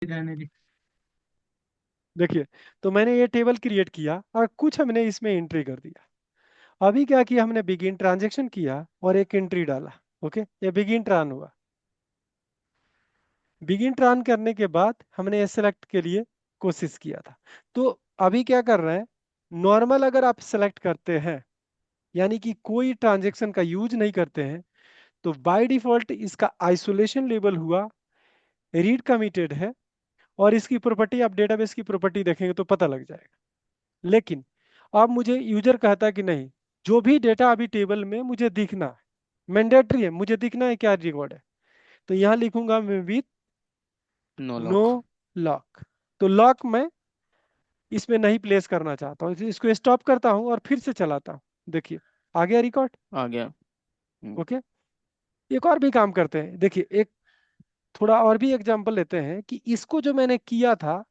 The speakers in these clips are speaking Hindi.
रहने दी। देखिए, तो मैंने ये टेबल क्रिएट किया और कुछ हमने इसमें एंट्री कर दिया। अभी क्या किया, हमने बिगिन ट्रांजेक्शन किया और एक एंट्री डाला। ओके, ये बिगिन ट्रान हुआ। बिगिन ट्रान करने के बाद हमने सेलेक्ट के लिए कोशिश किया था। तो अभी क्या कर रहे हैं, नॉर्मल अगर आप सेलेक्ट करते हैं, यानी कि कोई ट्रांजेक्शन का यूज नहीं करते हैं, तो बाय डिफॉल्ट इसका आइसोलेशन लेवल हुआ रीड कमिटेड है, और इसकी प्रॉपर्टी आप डेटाबेस की प्रॉपर्टी देखेंगे तो पता लग जाएगा। लेकिन अब मुझे यूजर कहता है कि नहीं, जो भी डेटा अभी टेबल में मुझे दिखना है, मैंडेटरी है, मुझे दिखना है क्या रिकॉर्ड है, तो यहाँ लिखूंगा मैं with no no lock. Lock. तो लॉक मैं इसमें नहीं प्लेस करना चाहता हूँ, इसको स्टॉप करता हूँ और फिर से चलाता हूँ। देखिए, आ गया रिकॉर्ड। आ गया। ओके, एक और भी काम करते हैं। देखिए, एक थोड़ा और भी एग्जांपल लेते हैं कि इसको जो मैंने किया था,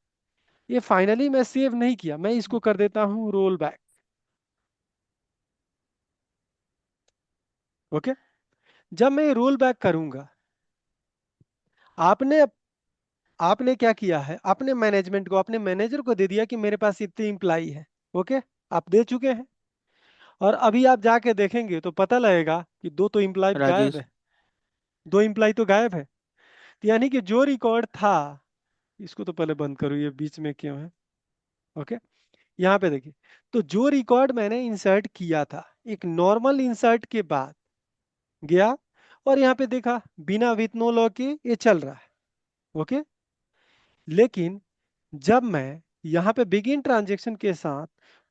ये फाइनली मैं सेव नहीं किया, मैं इसको कर देता हूँ रोल बैक। ओके, जब मैं रोल बैक करूंगा, आपने आपने क्या किया है, अपने मैनेजमेंट को, अपने मैनेजर को दे दिया कि मेरे पास इतने इम्प्लाई है। ओके, आप दे चुके हैं, और अभी आप जाके देखेंगे तो पता लगेगा कि दो तो इम्प्लाई गायब राजेश। है। दो इम्प्लाई तो गायब है। तो यानी कि जो रिकॉर्ड था, इसको तो पहले बंद करो, ये बीच में क्यों है। ओके, यहाँ पे देखिए, तो जो रिकॉर्ड मैंने इंसर्ट किया था, एक नॉर्मल इंसर्ट के बाद गया और यहाँ पे देखा बिना विथ नो लॉक के ये चल रहा है। ओके, लेकिन जब मैं यहाँ पे बिगिन ट्रांजेक्शन के साथ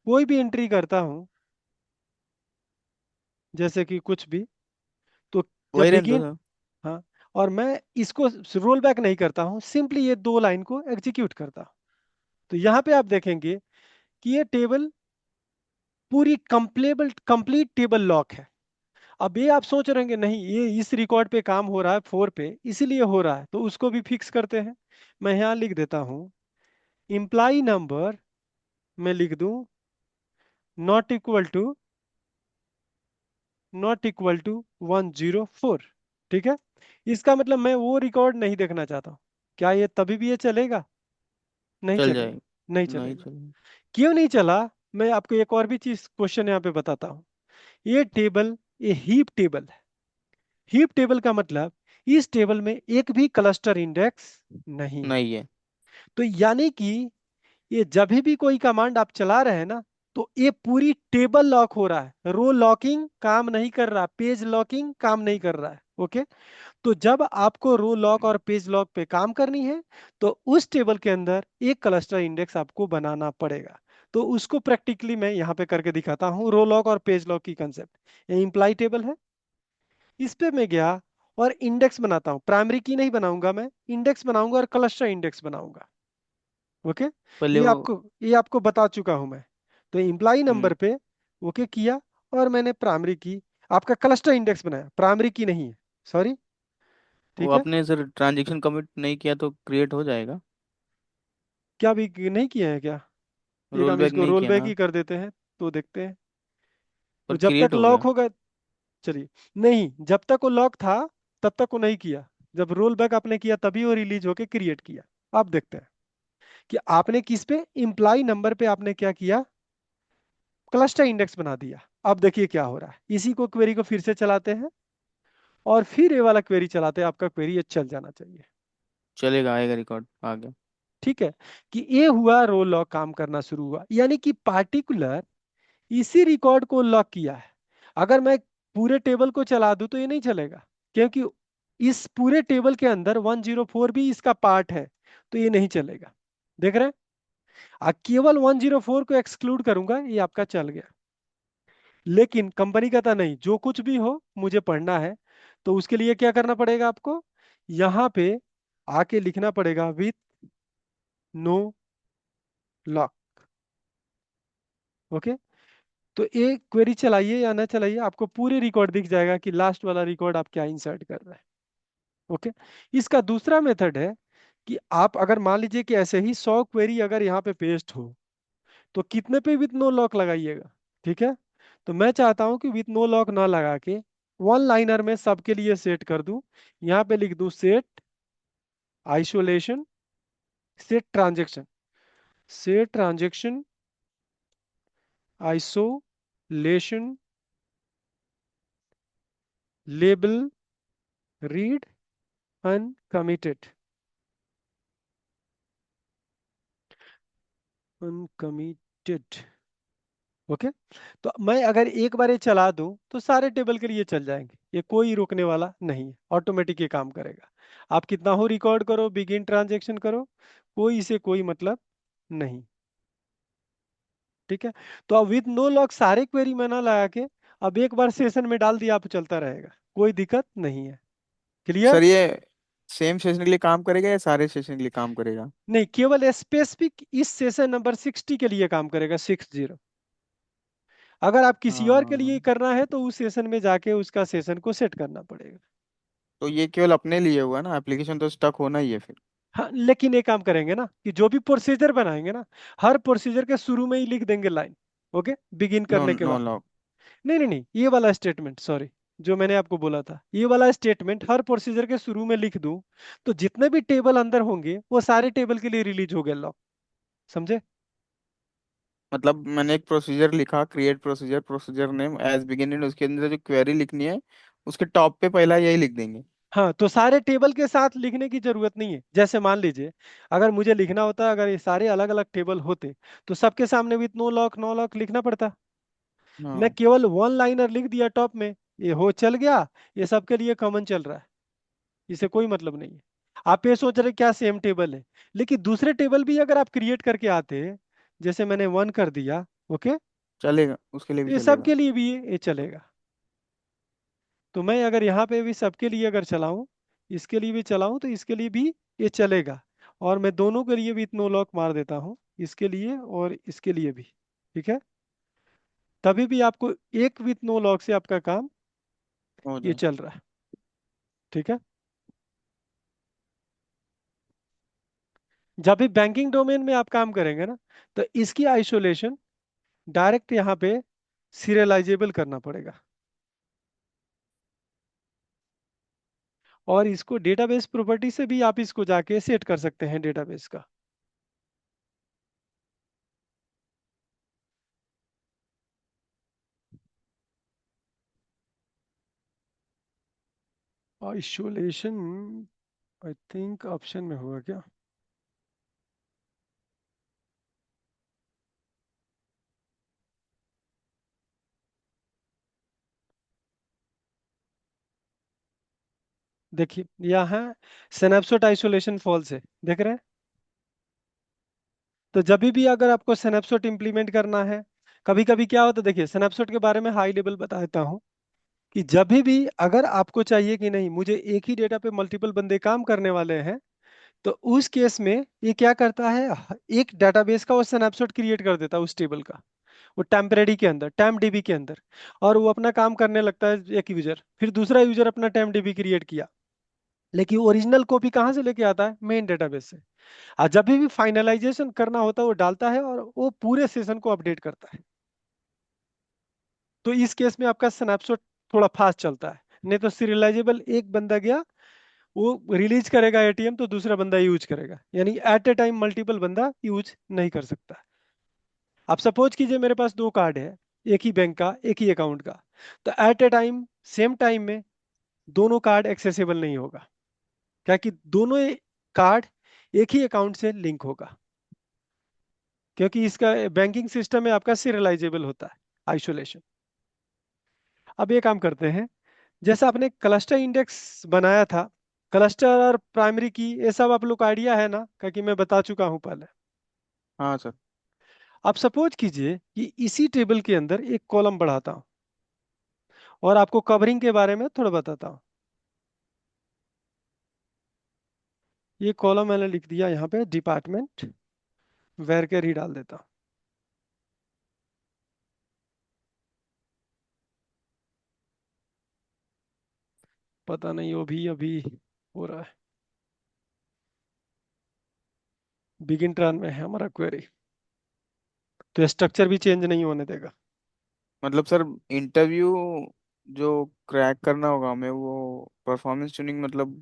कोई भी एंट्री करता हूँ, जैसे कि कुछ भी, तो जब वही रहने दो बिगिन, सर। हाँ, और मैं इसको रोल बैक नहीं करता हूँ, सिंपली ये दो लाइन को एग्जीक्यूट करता हूँ, तो यहाँ पे आप देखेंगे कि ये टेबल पूरी कंप्लीट टेबल लॉक है। अब ये आप सोच रहे हैं नहीं, ये इस रिकॉर्ड पे काम हो रहा है 4 पे, इसीलिए हो रहा है, तो उसको भी फिक्स करते हैं। मैं यहाँ लिख देता हूँ इम्प्लाई नंबर, मैं लिख दूं not equal to, not equal to 104। ठीक है, इसका मतलब मैं वो रिकॉर्ड नहीं देखना चाहता हूँ। क्या ये तभी भी ये चलेगा? नहीं चल चलेगा। जाएगी। नहीं नहीं चलेगा। चलेगी। क्यों नहीं चला? मैं आपको एक और भी चीज क्वेश्चन यहाँ पे बताता हूँ। ये टेबल, ये हीप टेबल है। हीप टेबल का मतलब, इस टेबल में एक भी क्लस्टर इंडेक्स नहीं है। नहीं है। तो यानी कि ये जब भी कोई कमांड आप चला रहे हैं ना, तो ये पूरी टेबल लॉक हो रहा है, रो लॉकिंग काम नहीं कर रहा, पेज लॉकिंग काम नहीं कर रहा है। ओके, तो जब आपको रो लॉक और पेज लॉक पे काम करनी है, तो उस टेबल के अंदर एक क्लस्टर इंडेक्स आपको बनाना पड़ेगा। तो उसको प्रैक्टिकली मैं यहाँ पे करके दिखाता हूँ, रो लॉक और पेज लॉक की कंसेप्ट। ये इम्प्लाई टेबल है, इस पे मैं गया और इंडेक्स बनाता हूँ। प्राइमरी की नहीं बनाऊंगा, मैं इंडेक्स बनाऊंगा और क्लस्टर इंडेक्स बनाऊंगा। ओके, पहले ये वो। आपको ये आपको बता चुका हूं मैं। तो इम्प्लाई नंबर हम्म। पे ओके किया, और मैंने प्राइमरी की, आपका क्लस्टर इंडेक्स बनाया, प्राइमरी की नहीं है, सॉरी। वो ठीक है, आपने सर ट्रांजेक्शन कमिट नहीं किया तो क्रिएट हो जाएगा। क्या भी नहीं किए हैं क्या? एक रोल हम बैक इसको नहीं रोल किया बैक ना। ही कर देते हैं, तो देखते हैं। तो पर जब तक क्रिएट हो लॉक गया। होगा, चलिए, नहीं, जब तक वो लॉक था तब तक वो नहीं किया। जब रोल बैक आपने किया तभी वो रिलीज होके क्रिएट किया। अब देखते हैं कि आपने किस पे, इम्प्लाई नंबर पे आपने क्या किया, क्लस्टर इंडेक्स बना दिया। अब देखिए क्या हो रहा है, इसी को क्वेरी को फिर से चलाते हैं, और फिर ये वाला क्वेरी चलाते हैं, आपका क्वेरी ये चल जाना चाहिए। चलेगा, आएगा रिकॉर्ड आ गया। ठीक है, कि ये हुआ रो लॉक काम करना शुरू हुआ, यानी कि पार्टिकुलर इसी रिकॉर्ड को लॉक किया है। अगर मैं पूरे टेबल को चला दूं तो ये नहीं चलेगा, क्योंकि इस पूरे टेबल के अंदर 104 भी इसका पार्ट है, तो ये नहीं चलेगा। देख रहे हैं, केवल 104 को एक्सक्लूड करूंगा, ये आपका चल गया। लेकिन कंपनी कहता नहीं, जो कुछ भी हो मुझे पढ़ना है, तो उसके लिए क्या करना पड़ेगा आपको, यहाँ पे आके लिखना पड़ेगा विथ नो लॉक। ओके, तो एक क्वेरी चलाइए या ना चलाइए, आपको पूरी रिकॉर्ड दिख जाएगा कि लास्ट वाला रिकॉर्ड आप क्या इंसर्ट कर रहे हैं। ओके, इसका दूसरा मेथड है कि आप अगर मान लीजिए कि ऐसे ही 100 क्वेरी अगर यहाँ पे पेस्ट हो, तो कितने पे विथ नो लॉक लगाइएगा। ठीक है, तो मैं चाहता हूं कि विथ नो लॉक ना लगा के वन लाइनर में सबके लिए सेट कर दूं। यहाँ पे लिख दूं set isolation set transaction, set transaction isolation label read uncommitted, uncommitted. Okay. तो मैं अगर एक बार ये चला दूं तो सारे टेबल के लिए चल जाएंगे, ये कोई रोकने वाला नहीं है, ऑटोमेटिक ये काम करेगा। आप कितना हो रिकॉर्ड करो, बिगिन ट्रांजेक्शन करो, कोई इसे कोई मतलब नहीं। ठीक है। तो अब विथ नो लॉक सारे क्वेरी में ना लगा के अब एक बार सेशन में डाल दिया, आप चलता रहेगा, कोई दिक्कत नहीं है। क्लियर? सर ये सेम सेशन के लिए काम करेगा या सारे सेशन के लिए काम करेगा? नहीं, केवल स्पेसिफिक इस सेशन नंबर 60 के लिए काम करेगा, 60। अगर आप किसी और के हाँ, लिए करना है तो उस सेशन में जाके उसका सेशन को सेट करना पड़ेगा। तो ये केवल अपने लिए हुआ ना, एप्लीकेशन तो स्टक होना ही है फिर। हाँ, लेकिन एक काम करेंगे ना कि जो भी प्रोसीजर बनाएंगे ना, हर प्रोसीजर के शुरू में ही लिख देंगे लाइन। ओके, बिगिन नो करने के नो बाद। लॉक। नहीं नहीं नहीं, ये वाला स्टेटमेंट, सॉरी, जो मैंने आपको बोला था, ये वाला स्टेटमेंट हर प्रोसीजर के शुरू में लिख दूं तो जितने भी टेबल अंदर होंगे वो सारे टेबल के लिए रिलीज हो गया लॉक। समझे? मतलब मैंने एक प्रोसीजर लिखा, create procedure, procedure name as beginning, उसके अंदर जो क्वेरी लिखनी है उसके टॉप पे पहला यही लिख देंगे। हाँ, तो सारे टेबल के साथ लिखने की जरूरत नहीं है। जैसे मान लीजिए, अगर मुझे लिखना होता, अगर ये सारे अलग अलग टेबल होते तो सबके सामने with no lock no lock लिखना पड़ता। मैं हाँ, केवल वन लाइनर लिख दिया टॉप में, ये हो चल गया, ये सबके लिए कॉमन चल रहा है, इसे कोई मतलब नहीं है। आप ये सोच रहे क्या सेम टेबल है, लेकिन दूसरे टेबल भी अगर आप क्रिएट करके आते, जैसे मैंने वन कर दिया, ओके, चलेगा, उसके लिए भी ये चलेगा। सबके लिए भी ये चलेगा। तो मैं अगर यहाँ पे भी सबके लिए अगर चलाऊं, इसके लिए भी चलाऊं, तो इसके लिए भी ये चलेगा। और मैं दोनों के लिए भी इतना लॉक मार देता हूँ, इसके लिए और इसके लिए भी। ठीक है। तभी भी आपको एक विथ नो लॉक से आपका काम हो ये जाए। चल रहा है। ठीक है। जब भी बैंकिंग डोमेन में आप काम करेंगे ना, तो इसकी आइसोलेशन डायरेक्ट यहाँ पे सीरियलाइजेबल करना पड़ेगा। और इसको डेटाबेस प्रॉपर्टी से भी आप इसको जाके सेट कर सकते हैं डेटाबेस का। आइसोलेशन आई थिंक ऑप्शन में होगा क्या? देखिए यहाँ स्नैपशॉट आइसोलेशन फॉल्स है, देख रहे हैं? तो जब भी अगर आपको स्नैपशॉट इंप्लीमेंट करना है, कभी कभी क्या होता है, देखिए स्नैपशॉट के बारे में हाई लेवल बता देता हूँ कि जब भी अगर आपको चाहिए कि नहीं मुझे एक ही डेटा पे मल्टीपल बंदे काम करने वाले हैं, तो उस केस में ये क्या करता है, एक डेटाबेस का वो स्नैपशॉट क्रिएट कर देता है उस टेबल का, वो टेम्परेरी के अंदर, टाइम डीबी के अंदर। और वो अपना काम करने लगता है, एक यूजर, फिर दूसरा यूजर अपना टाइम डीबी क्रिएट किया, लेकिन ओरिजिनल कॉपी कहाँ से लेके आता है, मेन डेटाबेस से। और जब भी फाइनलाइजेशन करना होता है वो डालता है और वो पूरे सेशन को अपडेट करता है। तो इस केस में आपका स्नैपशॉट थोड़ा फास्ट चलता है। नहीं तो सीरियलाइजेबल एक बंदा गया, वो रिलीज करेगा एटीएम तो दूसरा बंदा यूज करेगा, यानी एट ए टाइम मल्टीपल बंदा यूज नहीं कर सकता। आप सपोज कीजिए मेरे पास दो कार्ड है, एक ही बैंक का एक ही अकाउंट का, तो at a time same time में दोनों कार्ड एक्सेसिबल नहीं होगा, क्या कि दोनों कार्ड एक ही अकाउंट से लिंक होगा, क्योंकि इसका बैंकिंग सिस्टम में आपका सीरियलाइजेबल होता है आइसोलेशन। अब ये काम करते हैं, जैसे आपने क्लस्टर इंडेक्स बनाया था, क्लस्टर और प्राइमरी की ये सब आप लोग आइडिया है ना, क्योंकि मैं बता चुका हूं पहले। हाँ सर। आप सपोज कीजिए कि इसी टेबल के अंदर एक कॉलम बढ़ाता हूं और आपको कवरिंग के बारे में थोड़ा बताता हूं। ये कॉलम मैंने लिख दिया यहाँ पे डिपार्टमेंट, वेर के ही डाल देता हूं। पता नहीं वो भी अभी हो रहा है, बिगिन टर्न में है हमारा क्वेरी, तो स्ट्रक्चर भी चेंज नहीं होने देगा। मतलब सर इंटरव्यू जो क्रैक करना होगा हमें, वो परफॉर्मेंस ट्यूनिंग मतलब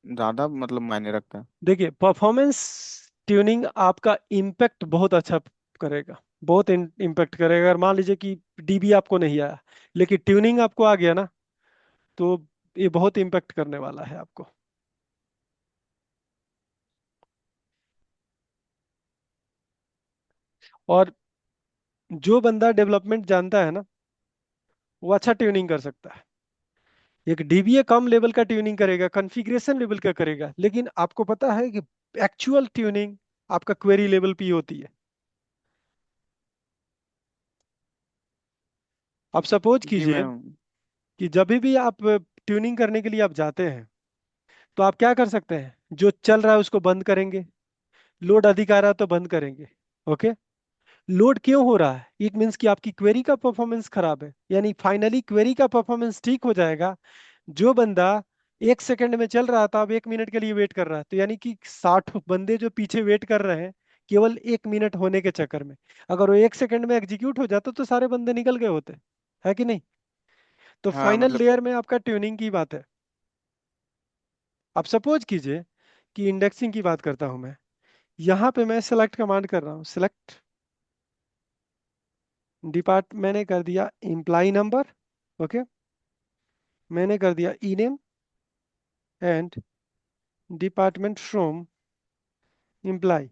ज़्यादा मतलब मायने रखता है। देखिए परफॉर्मेंस ट्यूनिंग आपका इम्पैक्ट बहुत अच्छा करेगा, बहुत इम्पैक्ट करेगा। अगर मान लीजिए कि डीबी आपको नहीं आया, लेकिन ट्यूनिंग आपको आ गया ना, तो ये बहुत इम्पैक्ट करने वाला है आपको। और जो बंदा डेवलपमेंट जानता है ना, वो अच्छा ट्यूनिंग कर सकता है। एक डीबीए कम लेवल का ट्यूनिंग करेगा, कॉन्फ़िगरेशन लेवल का करेगा, लेकिन आपको पता है कि एक्चुअल ट्यूनिंग आपका क्वेरी लेवल पे ही होती है। आप सपोज जी कीजिए मैं। कि जब भी आप ट्यूनिंग करने के लिए आप जाते हैं, तो आप क्या कर सकते हैं, जो चल रहा है उसको बंद करेंगे, लोड अधिक आ रहा है तो बंद करेंगे। ओके। लोड क्यों हो रहा है? इट मीन्स कि आपकी क्वेरी का परफॉर्मेंस खराब है, यानी फाइनली क्वेरी का परफॉर्मेंस ठीक हो जाएगा। जो बंदा 1 सेकंड में चल रहा था, अब 1 मिनट के लिए वेट कर रहा है, तो यानी कि 60 बंदे जो पीछे वेट कर रहे हैं केवल 1 मिनट होने के चक्कर में, अगर वो 1 सेकंड में एग्जीक्यूट हो जाता तो सारे बंदे निकल गए होते। है कि नहीं? तो हाँ फाइनल मतलब। लेयर में आपका ट्यूनिंग की बात है। अब सपोज कीजिए कि इंडेक्सिंग की बात करता हूं मैं। यहां पे मैं सेलेक्ट कमांड कर रहा हूं, सेलेक्ट डिपार्ट, मैंने कर दिया एम्प्लाई नंबर। ओके। मैंने कर दिया ई name and department from employee,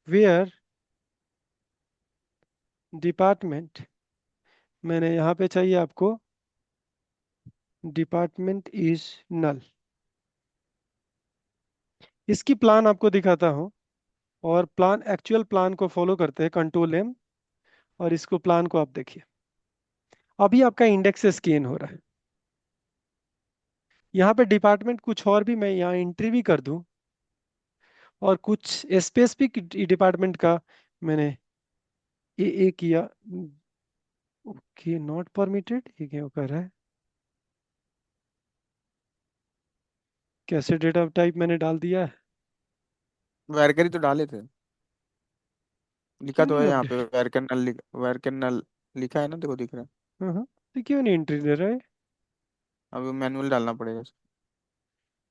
where department, मैंने यहाँ पे चाहिए आपको डिपार्टमेंट इज नल। इसकी प्लान आपको दिखाता हूँ, और प्लान एक्चुअल प्लान को फॉलो करते हैं, कंट्रोल एम, और इसको प्लान को आप देखिए। अभी आपका इंडेक्स स्कैन हो रहा है। यहाँ पे डिपार्टमेंट कुछ और भी मैं यहाँ एंट्री भी कर दूँ, और कुछ स्पेसिफिक डिपार्टमेंट का मैंने ए किया। ओके, नॉट परमिटेड, ये क्या कर रहा है? कैसे डेटा टाइप मैंने डाल दिया है? वैरकर तो डाले थे। लिखा क्यों तो नहीं है यहाँ पे अपडेट? वैरकर नल, वैरकर नल लिखा है ना, देखो दिख रहा है। हाँ हाँ, तो क्यों नहीं एंट्री दे रहा है? अभी मैनुअल डालना पड़ेगा।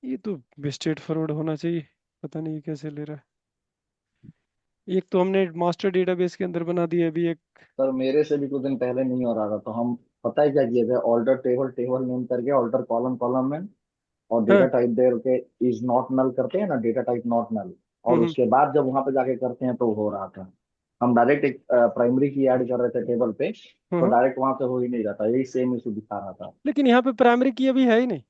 ये तो स्ट्रेट फॉरवर्ड होना चाहिए, पता नहीं ये कैसे ले रहा है। एक तो हमने मास्टर डेटाबेस के अंदर बना दिया अभी एक। सर मेरे से भी कुछ दिन पहले नहीं हो रहा था, तो हम पता है क्या किए थे, ऑल्टर टेबल टेबल नेम करके ऑल्टर कॉलम कॉलम में, और डेटा हाँ। टाइप दे के इज नॉट नल करते हैं ना, डेटा टाइप नॉट नल, और हम्म उसके बाद जब वहां पे जाके करते हैं तो हो रहा था। हम डायरेक्ट एक प्राइमरी की ऐड कर रहे थे टेबल पे, तो हम्म। डायरेक्ट वहां पे हो ही नहीं रहा था, यही सेम इशू दिखा रहा था। लेकिन यहाँ पे प्राइमरी की अभी है ही नहीं,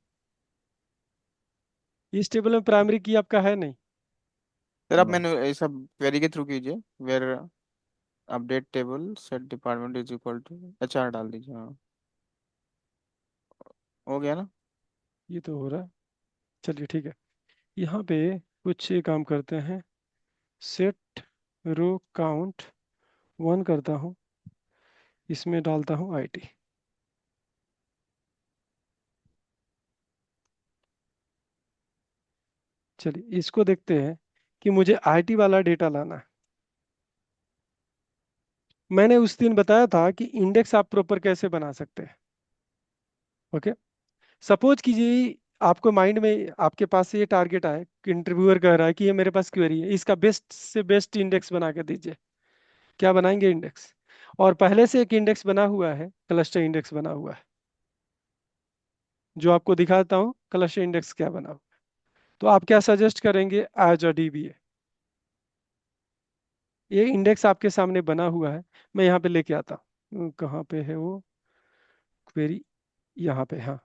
इस टेबल में प्राइमरी की आपका है नहीं। सर आप मैंने ये सब क्वेरी के थ्रू कीजिए। Where update table set department is equal to HR डाल दीजिए। हाँ, हो गया ना। ये तो हो रहा है। चलिए ठीक है। यहाँ पे कुछ ये काम करते हैं, सेट रो काउंट 1 करता हूँ, इसमें डालता हूँ आईटी। चलिए इसको देखते हैं कि मुझे आईटी वाला डेटा लाना है। मैंने उस दिन बताया था कि इंडेक्स आप प्रॉपर कैसे बना सकते हैं। ओके। सपोज कीजिए आपको माइंड में, आपके पास से ये टारगेट आए कि इंटरव्यूअर कह रहा है कि ये मेरे पास क्वेरी है, इसका बेस्ट से बेस्ट इंडेक्स बना के दीजिए। क्या बनाएंगे? इंडेक्स। और पहले से एक इंडेक्स बना हुआ है, क्लस्टर इंडेक्स बना हुआ है, जो आपको दिखाता हूँ क्लस्टर इंडेक्स क्या बना हुआ है। तो आप क्या सजेस्ट करेंगे? As a DBA. ये इंडेक्स आपके सामने बना हुआ है। मैं यहाँ पे लेके आता हूँ, कहाँ पे है वो क्वेरी? यहाँ पे, हाँ।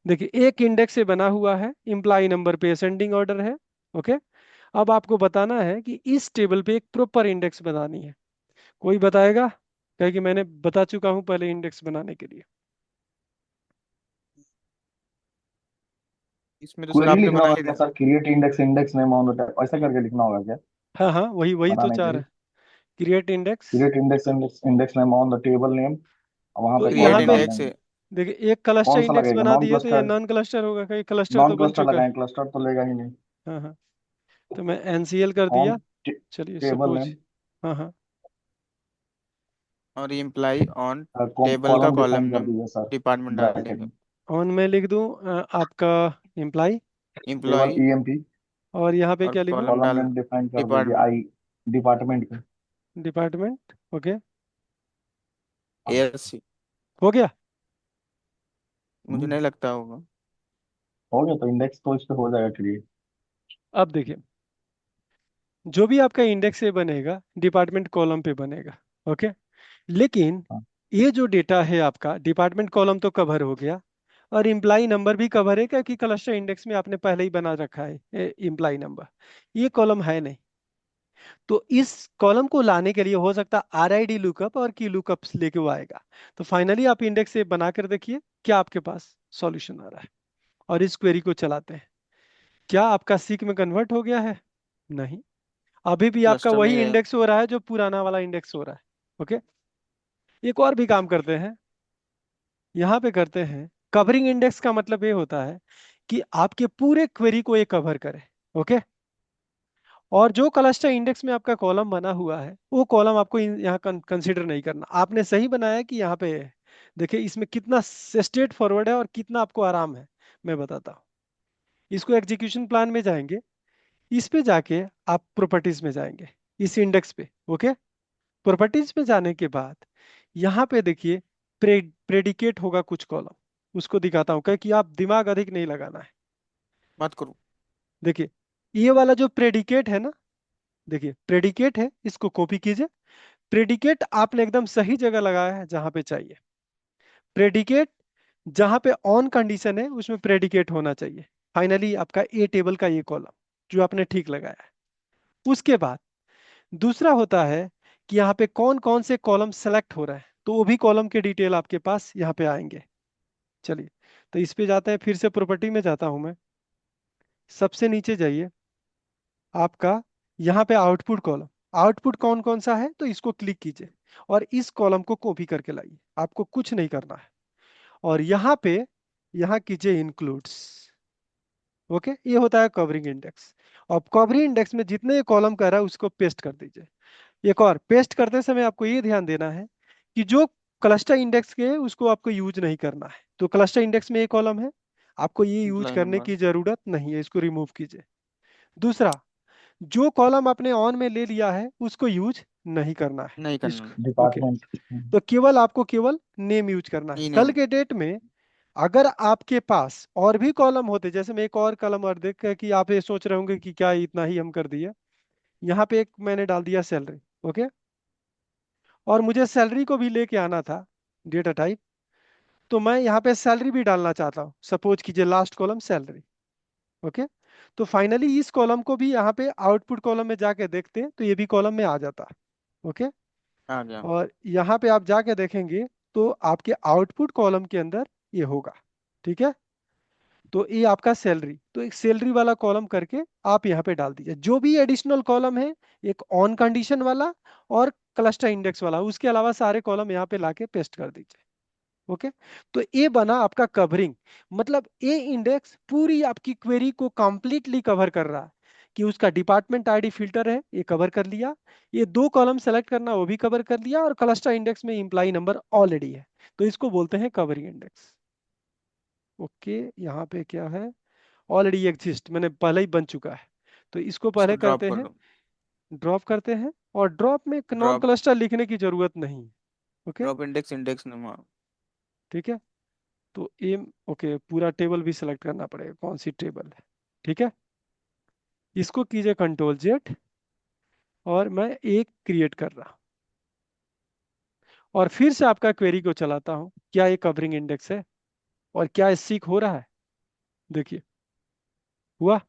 देखिए एक इंडेक्स से बना हुआ है, इम्प्लाई नंबर पे असेंडिंग ऑर्डर है। ओके। अब आपको बताना है कि इस टेबल पे एक प्रॉपर इंडेक्स बनानी है। कोई बताएगा? कहे कि मैंने बता चुका हूं पहले इंडेक्स बनाने के लिए। इसमें तो सर क्वेरी आपने लिखना बना होगा ही क्या दिया। Sir? Create index index name on the tab, ऐसा करके लिखना होगा क्या हाँ हाँ, वही वही तो बनाने चाह के रहा लिए? है। Create index. Create index index index name on the table name, वहां तो पे क्रिएट यहाँ कॉलम पे डाल इंडेक्स देंगे। है। देखिए एक क्लस्टर कौन सा इंडेक्स लगेगा? बना नॉन दिए, तो ये क्लस्टर? नॉन क्लस्टर होगा, कहीं क्लस्टर तो नॉन बन क्लस्टर चुका है। लगाएं, क्लस्टर तो लेगा ही नहीं। हाँ हाँ। तो मैं एनसीएल कर ऑन दिया। चलिए टेबल सपोज। नेम, हाँ हाँ। और ये इम्प्लाई ऑन टेबल का कॉलम कॉलम डिफाइन कर नेम दीजिए सर, डिपार्टमेंट डाल ब्रैकेट देंगे। में। ऑन में लिख दूं आपका एम्प्लाई, टेबल एम्प्लॉय ईएमपी, और यहाँ पे और क्या लिखूं? कॉलम कॉलम डाल नेम डिफाइन कर दीजिए, डिपार्टमेंट। आई डिपार्टमेंट का। डिपार्टमेंट। ओके, हाँ। ASC। हो गया। मुझे हम्म, नहीं लगता होगा। हो गया, तो इंडेक्स तो इस पे हो जाएगा क्रिएट। अब देखिए, जो भी आपका इंडेक्स ए बनेगा डिपार्टमेंट कॉलम पे बनेगा। ओके, लेकिन हाँ। ये जो डेटा है आपका डिपार्टमेंट कॉलम तो कवर हो गया, और इम्प्लाई नंबर भी कवर है, क्योंकि क्लस्टर इंडेक्स में आपने पहले ही बना रखा है इम्प्लाई नंबर। ये कॉलम है नहीं। तो इस कॉलम को लाने के लिए हो सकता है RID लुकअप और की लुकअप लेके वो आएगा। तो फाइनली आप इंडेक्स से बना कर देखिए क्या आपके पास सॉल्यूशन आ रहा है, और इस क्वेरी को चलाते हैं। क्या आपका सीक में कन्वर्ट हो गया है? नहीं, अभी भी आपका क्लस्टर में ही वही रहेगा। इंडेक्स हो रहा है जो पुराना वाला इंडेक्स हो रहा है। ओके, एक और भी काम करते हैं, यहाँ पे करते हैं। कवरिंग इंडेक्स का मतलब ये होता है कि आपके पूरे क्वेरी को ये कवर करे। ओके, और जो क्लस्टर इंडेक्स में आपका कॉलम बना हुआ है वो कॉलम आपको यहाँ कंसिडर नहीं करना। आपने सही बनाया कि यहाँ पे देखिए इसमें कितना स्ट्रेट फॉरवर्ड है और कितना आपको आराम है। मैं बताता हूँ। इसको एग्जीक्यूशन प्लान में जाएंगे, इस पे जाके आप प्रॉपर्टीज में जाएंगे, इस इंडेक्स पे। ओके, प्रॉपर्टीज में जाने के बाद यहाँ पे देखिए प्रेडिकेट होगा कुछ कॉलम, उसको दिखाता हूँ कि आप दिमाग अधिक नहीं लगाना है। मत करो। देखिए, ये वाला जो प्रेडिकेट है ना, देखिए प्रेडिकेट है, इसको कॉपी कीजिए। प्रेडिकेट आपने एकदम सही जगह लगाया है जहां पे चाहिए। प्रेडिकेट जहां पे ऑन कंडीशन है उसमें प्रेडिकेट होना चाहिए। फाइनली आपका ए टेबल का ये कॉलम जो आपने ठीक लगाया है। उसके बाद दूसरा होता है कि यहाँ पे कौन कौन से कॉलम सेलेक्ट हो रहे हैं, तो वो भी कॉलम के डिटेल आपके पास यहाँ पे आएंगे। चलिए, तो इस पे जाते हैं, फिर से प्रॉपर्टी में जाता हूं मैं। सबसे नीचे जाइए, आपका यहाँ पे आउटपुट कॉलम। आउटपुट कौन कौन सा है तो इसको क्लिक कीजिए और इस कॉलम को कॉपी करके लाइए। आपको कुछ नहीं करना है, और यहाँ पे यहाँ कीजिए इंक्लूड्स। ओके, ये होता है कवरिंग इंडेक्स। अब कवरिंग इंडेक्स में जितने कॉलम कह रहा है उसको पेस्ट कर दीजिए। एक और, पेस्ट करते समय आपको ये ध्यान देना है कि जो क्लस्टर इंडेक्स के है उसको आपको यूज नहीं करना है। तो क्लस्टर इंडेक्स में एक कॉलम है, आपको ये यूज इम्प्लाई करने नंबर की जरूरत नहीं है, इसको रिमूव कीजिए। दूसरा, जो कॉलम आपने ऑन में ले लिया है उसको यूज नहीं करना है नहीं करना। इसको। Okay, department. तो केवल आपको केवल नेम यूज करना है। ई कल नेम। के डेट में अगर आपके पास और भी कॉलम होते, जैसे मैं एक और कॉलम और देख के कि आप ये सोच रहे होंगे कि क्या इतना ही हम कर दिए। यहाँ पे एक मैंने डाल दिया सैलरी। ओके, और मुझे सैलरी को भी लेके आना था डेटा टाइप, तो मैं यहाँ पे सैलरी भी डालना चाहता हूँ। सपोज कीजिए लास्ट कॉलम सैलरी। ओके, तो फाइनली इस कॉलम को भी यहाँ पे आउटपुट कॉलम में जाके देखते हैं तो ये भी कॉलम में आ जाता है। ओके, आ गया। और यहाँ पे आप जाके देखेंगे तो आपके आउटपुट कॉलम के अंदर ये होगा। ठीक है, तो ये आपका सैलरी, तो एक सैलरी वाला कॉलम करके आप यहाँ पे डाल दीजिए। जो भी एडिशनल कॉलम है, एक ऑन कंडीशन वाला और क्लस्टर इंडेक्स वाला, उसके अलावा सारे कॉलम यहाँ पे लाके पेस्ट कर दीजिए। ओके, तो ये बना आपका कवरिंग। मतलब ये इंडेक्स पूरी आपकी क्वेरी को कंप्लीटली कवर कर रहा है, कि उसका डिपार्टमेंट आईडी फिल्टर है ये कवर कर लिया, ये दो कॉलम सेलेक्ट करना वो भी कवर कर लिया, और क्लस्टर इंडेक्स में इंप्लाई नंबर ऑलरेडी है। तो इसको बोलते हैं कवरिंग इंडेक्स। ओके, यहाँ पे क्या है, ऑलरेडी एग्जिस्ट, मैंने पहले ही बन चुका है। तो इसको इसको पहले ड्रॉप करते कर हैं, दो। ड्रॉप करते हैं। और ड्रॉप में नॉन ड्रॉप। क्लस्टर लिखने की जरूरत नहीं। Okay, drop index index name, हाँ। ठीक है। तो एम, ओके, पूरा टेबल भी सिलेक्ट करना पड़ेगा कौन सी टेबल है। ठीक है, इसको कीजिए कंट्रोल जेड, और मैं एक क्रिएट कर रहा हूं, और फिर से आपका क्वेरी को चलाता हूं, क्या ये कवरिंग इंडेक्स है और क्या सीक हो रहा है। देखिए, हुआ,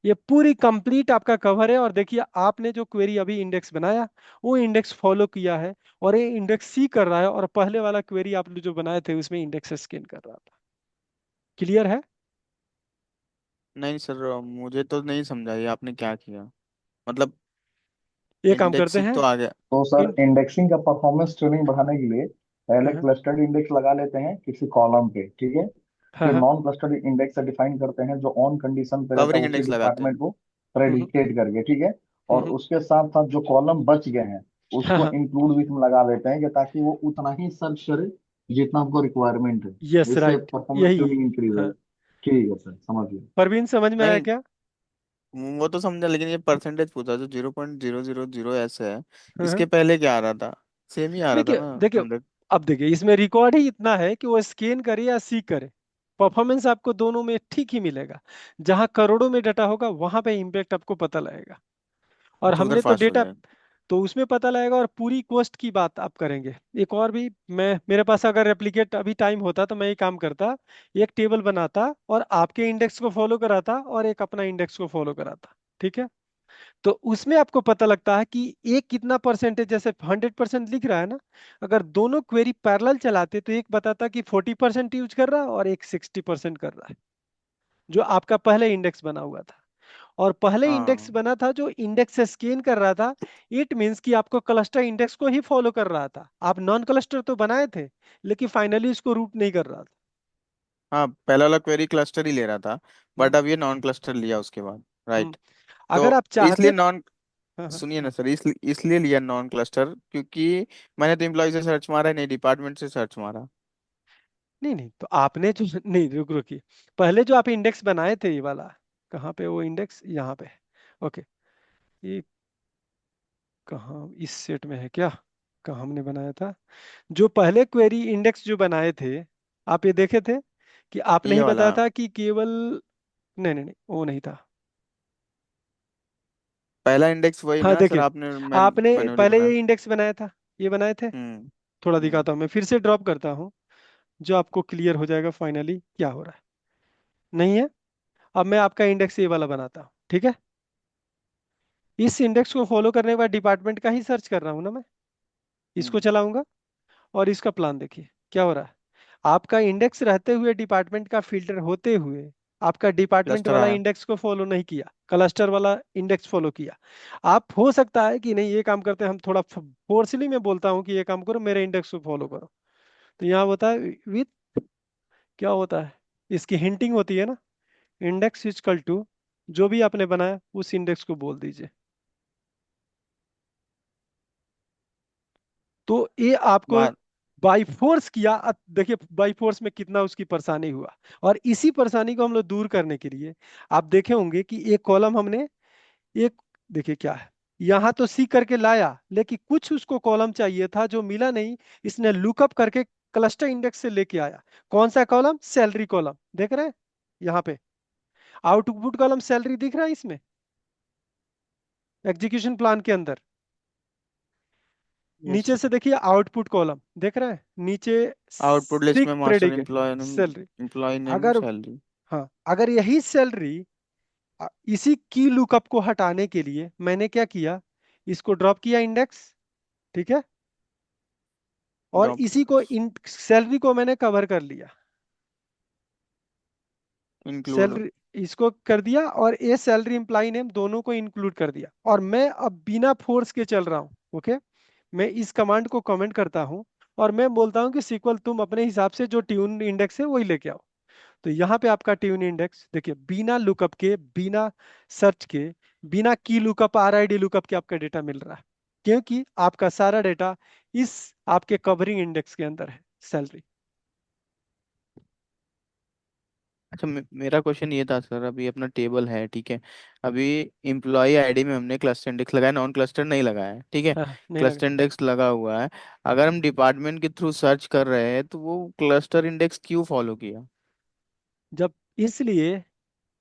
ये पूरी कंप्लीट आपका कवर है। और देखिए आपने जो क्वेरी अभी इंडेक्स बनाया वो इंडेक्स फॉलो किया है, और ये इंडेक्स सी कर रहा है, और पहले वाला क्वेरी आप जो बनाए थे उसमें इंडेक्स स्कैन कर रहा था। क्लियर है? नहीं सर, मुझे तो नहीं समझा ये आपने क्या किया। मतलब ये काम करते इंडेक्सिंग हैं। तो आ गया। तो सर इन, इंडेक्सिंग का परफॉर्मेंस ट्यूनिंग बढ़ाने के लिए पहले हाँ क्लस्टर्ड इंडेक्स लगा लेते हैं किसी कॉलम पे, ठीक है। हाँ फिर हाँ, नॉन क्लस्टर्ड इंडेक्स से डिफाइन करते हैं जो ऑन कंडीशन पे रहता है कवरिंग उसी इंडेक्स लगाते हैं। डिपार्टमेंट को हम्म प्रेडिकेट करके, ठीक है। और हम्म, उसके साथ साथ जो कॉलम बच गए हैं हाँ उसको हाँ, इंक्लूड विथ में लगा लेते हैं कि ताकि वो उतना ही सर्च करे जितना हमको रिक्वायरमेंट है। यस इससे राइट, परफॉर्मेंस यही। ट्यूनिंग इंक्रीज हाँ, होगा। ठीक है सर, समझ गए। परवीन समझ में आया नहीं, क्या? वो तो समझा, लेकिन ये परसेंटेज पूछा जो 0.000 ऐसे है, हाँ, इसके पहले क्या आ रहा था? सेम ही आ रहा था देखिए ना, देखिए, 100। अब देखिए इसमें रिकॉर्ड ही इतना है कि वो स्कैन करे या सी करे, परफॉर्मेंस आपको दोनों में ठीक ही मिलेगा। जहां करोड़ों में डाटा होगा वहां पे इम्पैक्ट आपको पता लगेगा। और तो उधर हमने तो फास्ट हो डेटा, जाए। तो उसमें पता लगेगा। और पूरी कॉस्ट की बात आप करेंगे। एक और भी, मैं मेरे पास अगर रेप्लिकेट अभी टाइम होता तो मैं ये काम करता, एक टेबल बनाता और आपके इंडेक्स को फॉलो कराता और एक अपना इंडेक्स को फॉलो कराता। ठीक है। तो उसमें आपको पता लगता है कि एक कितना परसेंटेज, जैसे 100% लिख रहा है ना, अगर दोनों क्वेरी पैरेलल चलाते तो एक बताता कि 40% यूज कर रहा है और एक 60% कर रहा है, जो आपका पहले इंडेक्स बना हुआ था। और पहले इंडेक्स हाँ बना था जो इंडेक्स से स्कैन कर रहा था, इट मींस कि आपको क्लस्टर इंडेक्स को ही फॉलो कर रहा था। आप नॉन क्लस्टर तो बनाए थे, लेकिन फाइनली उसको रूट नहीं कर रहा था। हाँ, पहला वाला क्वेरी क्लस्टर ही ले रहा था, बट हम्म, अब ये नॉन क्लस्टर लिया उसके बाद, हम्म। राइट? अगर तो आप चाहते, इसलिए नॉन, हाँ हाँ, सुनिए ना सर, इसलिए लिया नॉन क्लस्टर, क्योंकि मैंने तो एम्प्लॉय से सर्च मारा नहीं, डिपार्टमेंट से सर्च मारा। नहीं नहीं, तो आपने जो नहीं, रुकिए। पहले जो आप इंडेक्स बनाए थे ये वाला, कहाँ पे वो इंडेक्स, यहाँ पे। ओके, ये कहाँ, इस सेट में है क्या? कहाँ हमने बनाया था? जो पहले क्वेरी इंडेक्स जो बनाए थे, आप ये देखे थे कि आपने ये ही वाला बताया था कि केवल, नहीं नहीं नहीं, वो नहीं था। पहला इंडेक्स वही हाँ ना सर, देखिए, आपने मैन आपने मैन्युअली पहले बनाया। ये इंडेक्स बनाया था, ये बनाए थे। हम्म। थोड़ा हम्म। दिखाता हूँ, मैं फिर से ड्रॉप करता हूँ, जो आपको क्लियर हो जाएगा फाइनली क्या हो रहा है। नहीं है। अब मैं आपका इंडेक्स ये वाला बनाता हूँ, ठीक है। इस इंडेक्स को फॉलो करने के बाद डिपार्टमेंट का ही सर्च कर रहा हूँ ना मैं, इसको हम्म। चलाऊंगा। और इसका प्लान देखिए क्या हो रहा है। आपका इंडेक्स रहते हुए, डिपार्टमेंट का फिल्टर होते हुए, आपका डिपार्टमेंट क्लस्टर वाला आया। इंडेक्स को फॉलो नहीं किया, क्लस्टर वाला इंडेक्स फॉलो किया। आप हो सकता है कि नहीं, ये काम करते हैं हम थोड़ा फोर्सली, मैं बोलता हूँ कि ये काम करो, मेरे इंडेक्स को फॉलो करो। तो यहाँ होता है विथ, क्या होता है, इसकी हिंटिंग होती है ना, इंडेक्स इजकल टू जो भी आपने बनाया उस इंडेक्स को बोल दीजिए। तो ये आपको बात। बाई फोर्स किया। अब देखिए बाई फोर्स में कितना उसकी परेशानी हुआ। और इसी परेशानी को हम लोग दूर करने के लिए, आप देखे होंगे कि एक कॉलम हमने, एक, देखिए क्या है, यहां तो सी करके लाया, लेकिन कुछ उसको कॉलम चाहिए था जो मिला नहीं। इसने लुकअप करके क्लस्टर इंडेक्स से लेके आया। कौन सा कॉलम? सैलरी कॉलम, देख रहे हैं यहाँ पे, आउटपुट कॉलम सैलरी दिख रहा है इसमें, एग्जीक्यूशन प्लान के अंदर। यस नीचे से सर। देखिए आउटपुट कॉलम, देख रहे हैं नीचे, आउटपुट लिस्ट सिक में master predicate employ name, salary. Employ name, अगर, सैलरी। हाँ, अगर यही सैलरी, इसी की लुकअप को हटाने के लिए मैंने क्या किया, इसको ड्रॉप किया इंडेक्स, ठीक है। और ड्रॉप। इसी को सैलरी को मैंने कवर कर लिया, इंक्लूड। सैलरी इसको कर दिया, और ये सैलरी इंप्लाई नेम दोनों को इंक्लूड कर दिया। और मैं अब बिना फोर्स के चल रहा हूँ। ओके, मैं इस कमांड को कमेंट करता हूँ और मैं बोलता हूँ कि सीक्वल तुम अपने हिसाब से जो ट्यून इंडेक्स है वही लेके आओ। तो यहाँ पे आपका ट्यून इंडेक्स देखिए, बिना लुकअप के, बिना सर्च के, बिना की लुकअप, आरआईडी लुकअप के आपका डेटा मिल रहा है, क्योंकि आपका सारा डेटा इस आपके कवरिंग इंडेक्स के अंदर है, सैलरी। अच्छा, मेरा क्वेश्चन ये था सर, अभी अपना टेबल है, ठीक है। अभी एम्प्लॉय आईडी में हमने क्लस्टर इंडेक्स लगाया, नॉन क्लस्टर नहीं लगाया है, ठीक है। हाँ, नहीं लगा। क्लस्टर इंडेक्स लगा हुआ है। अगर हम डिपार्टमेंट के थ्रू सर्च कर रहे हैं तो वो क्लस्टर इंडेक्स क्यों फॉलो किया? जब, इसलिए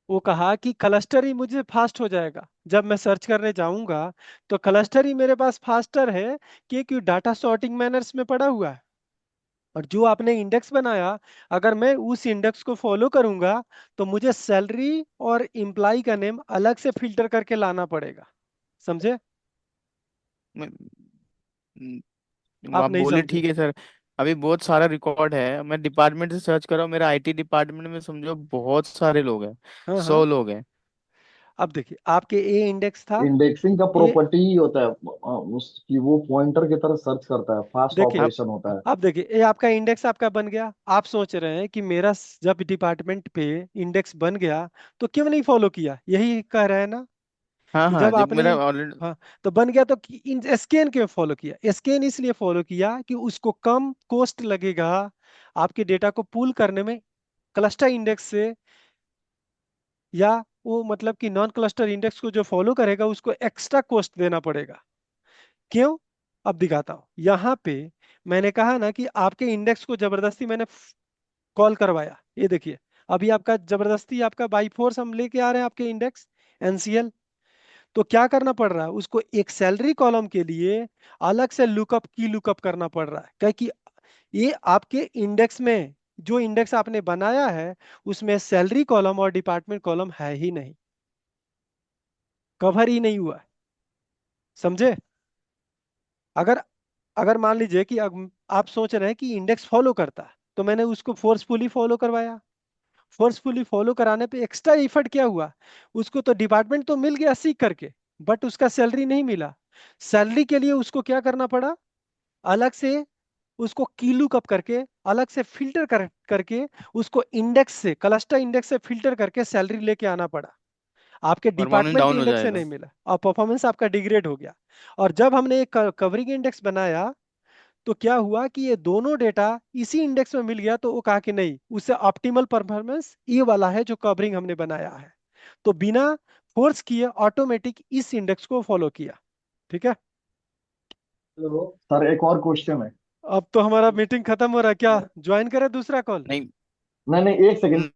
वो कहा कि क्लस्टर ही मुझे फास्ट हो जाएगा, जब मैं सर्च करने जाऊंगा तो क्लस्टर ही मेरे पास फास्टर है, क्योंकि डाटा सॉर्टिंग मैनर्स में पड़ा हुआ है। और जो आपने इंडेक्स बनाया, अगर मैं उस इंडेक्स को फॉलो करूंगा तो मुझे सैलरी और एम्प्लॉय का नेम अलग से फिल्टर करके लाना पड़ेगा। समझे? मैं- आप आप नहीं बोले समझे। ठीक है सर। अभी बहुत सारा रिकॉर्ड है, मैं डिपार्टमेंट से सर्च कर रहा हूँ, मेरा आईटी डिपार्टमेंट में समझो बहुत सारे लोग हैं, हाँ हाँ, 100 लोग हैं। अब देखिए आपके ए इंडेक्स था, इंडेक्सिंग का ए, प्रॉपर्टी ही होता है उसकी, वो पॉइंटर की तरह सर्च करता है, फास्ट देखिए, अब ऑपरेशन होता है। अब देखिए ये आपका इंडेक्स आपका बन गया। आप सोच रहे हैं कि मेरा जब डिपार्टमेंट पे इंडेक्स बन गया तो क्यों नहीं फॉलो किया, यही कह रहे हैं ना, हाँ कि हाँ, जब जब आपने मेरा ऑलरेडी। हाँ, तो बन गया तो इन स्कैन क्यों फॉलो किया? स्कैन इसलिए फॉलो किया कि उसको कम कॉस्ट लगेगा आपके डेटा को पुल करने में, क्लस्टर इंडेक्स से या वो मतलब कि नॉन क्लस्टर इंडेक्स को जो फॉलो करेगा उसको एक्स्ट्रा कॉस्ट देना पड़ेगा। क्यों? अब दिखाता हूं। यहाँ पे मैंने कहा ना कि आपके इंडेक्स को जबरदस्ती मैंने कॉल करवाया, ये देखिए अभी आपका जबरदस्ती आपका बाई फोर्स हम लेके आ रहे हैं आपके इंडेक्स एनसीएल। तो क्या करना पड़ रहा है उसको, एक सैलरी कॉलम के लिए अलग से लुकअप की लुकअप करना पड़ रहा है, क्योंकि ये आपके इंडेक्स में, जो इंडेक्स आपने बनाया है उसमें सैलरी कॉलम और डिपार्टमेंट कॉलम है ही नहीं, कवर ही नहीं हुआ है। समझे? अगर अगर मान लीजिए कि आप सोच रहे हैं कि इंडेक्स फॉलो करता है, तो मैंने उसको फोर्सफुली फॉलो करवाया। फोर्सफुली फॉलो कराने पे एक्स्ट्रा इफर्ट क्या हुआ, उसको तो डिपार्टमेंट तो मिल गया सीख करके, बट उसका सैलरी नहीं मिला। सैलरी के लिए उसको क्या करना पड़ा, अलग से उसको की लुकअप करके, अलग से फिल्टर करके उसको इंडेक्स से, क्लस्टर इंडेक्स से फिल्टर करके सैलरी लेके आना पड़ा। आपके परफॉर्मेंस डिपार्टमेंट डाउन हो इंडेक्स से नहीं जाएगा। मिला और परफॉर्मेंस आपका डिग्रेड हो गया। और जब हमने एक कवरिंग इंडेक्स बनाया तो क्या हुआ कि ये दोनों डेटा इसी इंडेक्स में मिल गया, तो वो कहा कि नहीं, उससे ऑप्टिमल परफॉर्मेंस ये वाला है जो कवरिंग हमने बनाया है। तो बिना फोर्स किए ऑटोमेटिक इस इंडेक्स को फॉलो किया। ठीक है? चलो सर, एक और क्वेश्चन है। अब तो हमारा मीटिंग खत्म हो रहा है, क्या ज्वाइन करें दूसरा कॉल? नहीं नहीं नहीं, एक सेकंड।